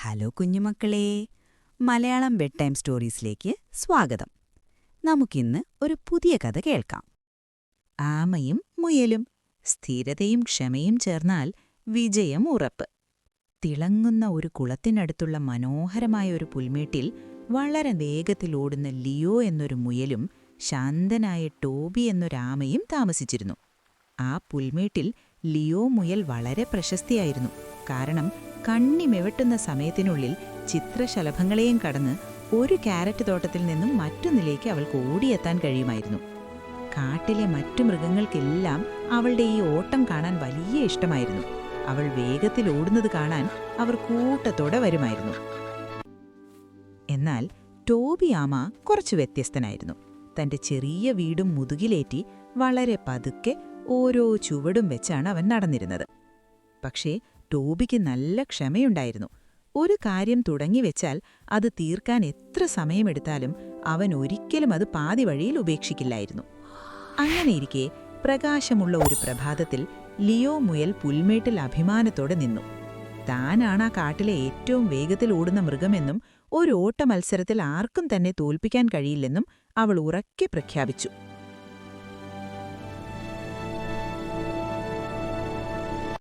Hello കുഞ്ഞുമക്കളേ, Malayalam bed time സ്റ്റോറീസിലേക്ക് സ്വാഗതം. നമുക്കിന്ന് ഒരു പുതിയ കഥ കേൾക്കാം. ആമയും മുയലും. സ്ഥിരതയും ക്ഷമയും ചേർന്നാൽ വിജയം ഉറപ്പ്. തിളങ്ങുന്ന ഒരു കുളത്തിനടുത്തുള്ള മനോഹരമായ ഒരു പുൽമേട്ടിൽ വളരെ വേഗത്തിൽ ഓടുന്ന ലിയോ എന്നൊരു മുയലും ശാന്തനായ ടോബി എന്നൊരാമയും താമസിച്ചിരുന്നു. ആ പുൽമേട്ടിൽ ലിയോ മുയൽ വളരെ പ്രശസ്തിയായിരുന്നു. കാരണം കണ്ണിമെവട്ടുന്ന സമയത്തിനുള്ളിൽ ചിത്രശലഭങ്ങളെയും കടന്ന് ഒരു ക്യാരറ്റ് തോട്ടത്തിൽ നിന്നും മറ്റൊന്നിലേക്ക് അവൾക്ക് ഓടിയെത്താൻ കഴിയുമായിരുന്നു. കാട്ടിലെ മറ്റു മൃഗങ്ങൾക്കെല്ലാം അവളുടെ ഈ ഓട്ടം കാണാൻ വലിയ ഇഷ്ടമായിരുന്നു. അവൾ വേഗത്തിൽ ഓടുന്നത് കാണാൻ അവർ കൂട്ടത്തോടെ വരുമായിരുന്നു. എന്നാൽ ടോബി ആമ കുറച്ച് വ്യത്യസ്തനായിരുന്നു. തന്റെ ചെറിയ വീടും മുതുകിലേറ്റി വളരെ പതുക്കെ ഓരോ ചുവടും വെച്ചാണ് അവൻ നടന്നിരുന്നത്. പക്ഷേ ടോബിക്ക് നല്ല ക്ഷമയുണ്ടായിരുന്നു. ഒരു കാര്യം തുടങ്ങിവെച്ചാൽ അത് തീർക്കാൻ എത്ര സമയമെടുത്താലും അവൻ ഒരിക്കലും അത് പാതി വഴിയിൽ ഉപേക്ഷിക്കില്ലായിരുന്നു. അങ്ങനെയിരിക്കെ പ്രകാശമുള്ള ഒരു പ്രഭാതത്തിൽ ലിയോ മുയൽ പുൽമേട്ടിൽ അഭിമാനത്തോടെ നിന്നു. താനാണ് ആ കാട്ടിലെ ഏറ്റവും വേഗത്തിൽ ഓടുന്ന മൃഗമെന്നും ഒരു ഓട്ട മത്സരത്തിൽ ആർക്കും തന്നെ തോൽപ്പിക്കാൻ കഴിയില്ലെന്നും അവൾ ഉറക്കെ പ്രഖ്യാപിച്ചു.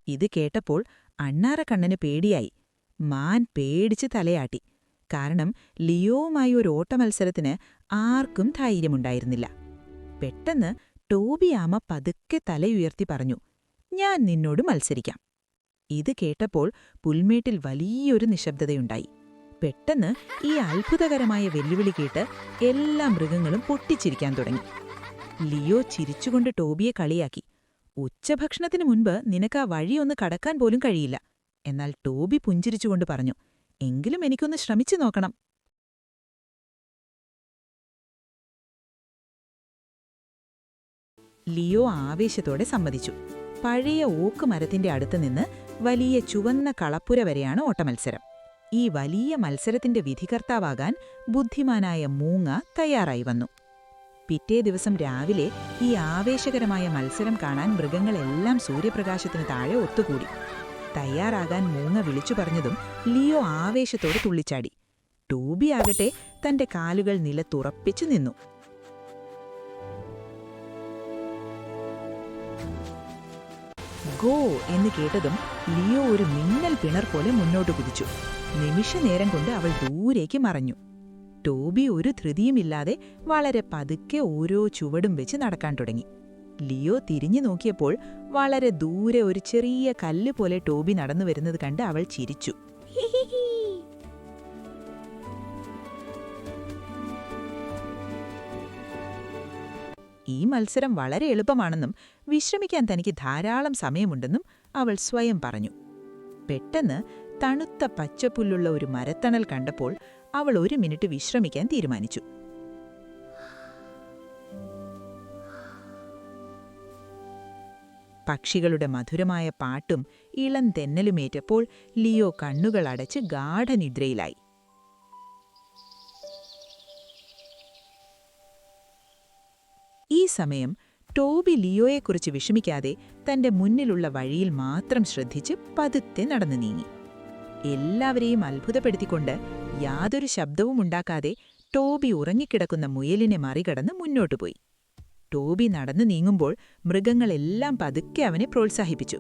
ഇത് കേട്ടപ്പോൾ അണ്ണാറക്കണ്ണന് പേടിയായി. മാൻ പേടിച്ച് തലയാട്ടി. കാരണം ലിയോവുമായി ഒരു ഓട്ടമത്സരത്തിന് ആർക്കും ധൈര്യമുണ്ടായിരുന്നില്ല. പെട്ടെന്ന് ടോബി ആമ പതുക്കെ തലയുയർത്തി പറഞ്ഞു, "ഞാൻ നിന്നോട് മത്സരിക്കാം." ഇത് കേട്ടപ്പോൾ പുൽമേട്ടിൽ വലിയൊരു നിശബ്ദതയുണ്ടായി. പെട്ടെന്ന് ഈ അത്ഭുതകരമായ വെല്ലുവിളി കേട്ട് എല്ലാ മൃഗങ്ങളും പൊട്ടിച്ചിരിക്കാൻ തുടങ്ങി. ലിയോ ചിരിച്ചുകൊണ്ട് ടോബിയെ കളിയാക്കി. "ഉച്ചഭക്ഷണത്തിനു മുൻപ് നിനക്ക് ആ വഴിയൊന്ന് കടക്കാൻ പോലും കഴിയില്ല." എന്നാൽ ടോബി പുഞ്ചിരിച്ചുകൊണ്ട് പറഞ്ഞു, "എങ്കിലും എനിക്കൊന്ന് ശ്രമിച്ചു നോക്കണം." ലിയോ ആവേശത്തോടെ സമ്മതിച്ചു. പഴയ ഓക്ക് മരത്തിന്റെ അടുത്ത് നിന്ന് വലിയ ചുവന്ന കളപ്പുര വരെയാണ് ഓട്ടമത്സരം. ഈ വലിയ മത്സരത്തിന്റെ വിധികർത്താവാകാൻ ബുദ്ധിമാനായ മൂങ്ങ തയ്യാറായി വന്നു. പിറ്റേ ദിവസം രാവിലെ ഈ ആവേശകരമായ മത്സരം കാണാൻ മൃഗങ്ങളെല്ലാം സൂര്യപ്രകാശത്തിന് താഴെ ഒത്തുകൂടി. തയ്യാറാകാൻ മൂങ്ങ വിളിച്ചു പറഞ്ഞതും ലിയോ ആവേശത്തോടെ തുള്ളിച്ചാടി. ടോബി ആകട്ടെ തന്റെ കാലുകൾ നിലത്തുറപ്പിച്ചു നിന്നു. ഗോ എന്ന് കേട്ടതും ലിയോ ഒരു മിന്നൽ പിണർ പോലെ മുന്നോട്ട് കുതിച്ചു. നിമിഷനേരം കൊണ്ട് അവൾ ദൂരേക്ക് മറഞ്ഞു. ടോബി ഒരു ധൃതിയുമില്ലാതെ വളരെ പതുക്കെ ഓരോ ചുവടും വെച്ച് നടക്കാൻ തുടങ്ങി. ലിയോ തിരിഞ്ഞു നോക്കിയപ്പോൾ വളരെ ദൂരെ ഒരു ചെറിയ കല്ല് പോലെ ടോബി നടന്നു വരുന്നത് കണ്ട് അവൾ ചിരിച്ചു. ഈ മത്സരം വളരെ എളുപ്പമാണെന്നും വിശ്രമിക്കാൻ തനിക്ക് ധാരാളം സമയമുണ്ടെന്നും അവൾ സ്വയം പറഞ്ഞു. പെട്ടെന്ന് തണുത്ത പച്ചപ്പുല്ലുള്ള ഒരു മരത്തണൽ കണ്ടപ്പോൾ അവൾ ഒരു മിനിറ്റ് വിശ്രമിക്കാൻ തീരുമാനിച്ചു. പക്ഷികളുടെ മധുരമായ പാട്ടും ഇളം തെന്നലുമേറ്റപ്പോൾ ലിയോ കണ്ണുകൾ അടച്ച് ഗാഢനിദ്രയിലായി. ഈ സമയം ടോബി ലിയോയെക്കുറിച്ച് വിഷമിക്കാതെ തന്റെ മുന്നിലുള്ള വഴിയിൽ മാത്രം ശ്രദ്ധിച്ച് പതുക്കെ നടന്നു നീങ്ങി. എല്ലാവരെയും അത്ഭുതപ്പെടുത്തിക്കൊണ്ട് യാതൊരു ശബ്ദവും ഉണ്ടാക്കാതെ ടോബി ഉറങ്ങിക്കിടക്കുന്ന മുയലിനെ മറികടന്ന് മുന്നോട്ടുപോയി. ടോബി നടന്നു നീങ്ങുമ്പോൾ മൃഗങ്ങളെല്ലാം പതുക്കെ അവനെ പ്രോത്സാഹിപ്പിച്ചു.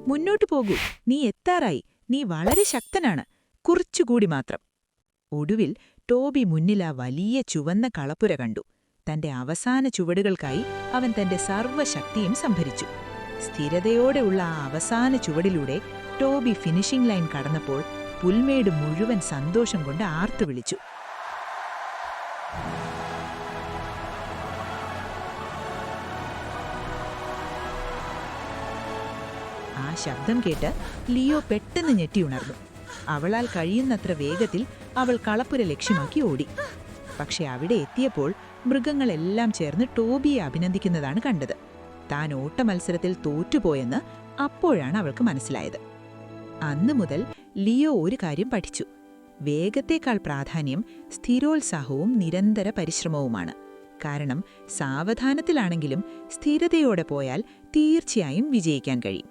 "മുന്നോട്ടു പോകൂ, നീ എത്താറായി, നീ വളരെ ശക്തനാണ്, കുറച്ചുകൂടി മാത്രം." ഒടുവിൽ ടോബി മുന്നിൽ ആ വലിയ ചുവന്ന കളപ്പുര കണ്ടു. തന്റെ അവസാന ചുവടുകൾക്കായി അവൻ തന്റെ സർവ്വശക്തിയും സംഭരിച്ചു. സ്ഥിരതയോടെയുള്ള ആ അവസാന ചുവടിലൂടെ ടോബി ഫിനിഷിംഗ് ലൈൻ കടന്നപ്പോൾ പുൽമേട് മുഴുവൻ സന്തോഷം കൊണ്ട് ആർത്തുവിളിച്ചു. ആ ശബ്ദം കേട്ട് ലിയോ പെട്ടെന്ന് ഞെട്ടിയുണർന്നു. അവളാൽ കഴിയുന്നത്ര വേഗത്തിൽ അവൾ കളപ്പുര ലക്ഷ്യമാക്കി ഓടി. പക്ഷെ അവിടെ എത്തിയപ്പോൾ മൃഗങ്ങളെല്ലാം ചേർന്ന് ടോബിയെ അഭിനന്ദിക്കുന്നതാണ് കണ്ടത്. താൻ ഓട്ടമത്സരത്തിൽ തോറ്റുപോയെന്ന് അപ്പോഴാണ് അവൾക്ക് മനസ്സിലായത്. അന്നു മുതൽ ലിയോ ഒരു കാര്യം പഠിച്ചു. വേഗത്തേക്കാൾ പ്രാധാന്യം സ്ഥിരോത്സാഹവും നിരന്തര പരിശ്രമവുമാണ്. കാരണം സാവധാനത്തിലാണെങ്കിലും സ്ഥിരതയോടെ പോയാൽ തീർച്ചയായും വിജയിക്കാൻ കഴിയും.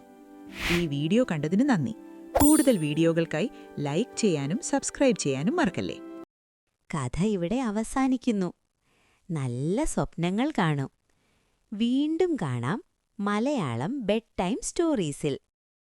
ഈ വീഡിയോ കണ്ടതിന് നന്ദി. കൂടുതൽ വീഡിയോകൾക്കായി ലൈക്ക് ചെയ്യാനും സബ്സ്ക്രൈബ് ചെയ്യാനും മറക്കല്ലേ. കഥ ഇവിടെ അവസാനിക്കുന്നു. നല്ല സ്വപ്നങ്ങൾ കാണും. വീണ്ടും കാണാം മലയാളം ബെഡ് ടൈം സ്റ്റോറീസിൽ.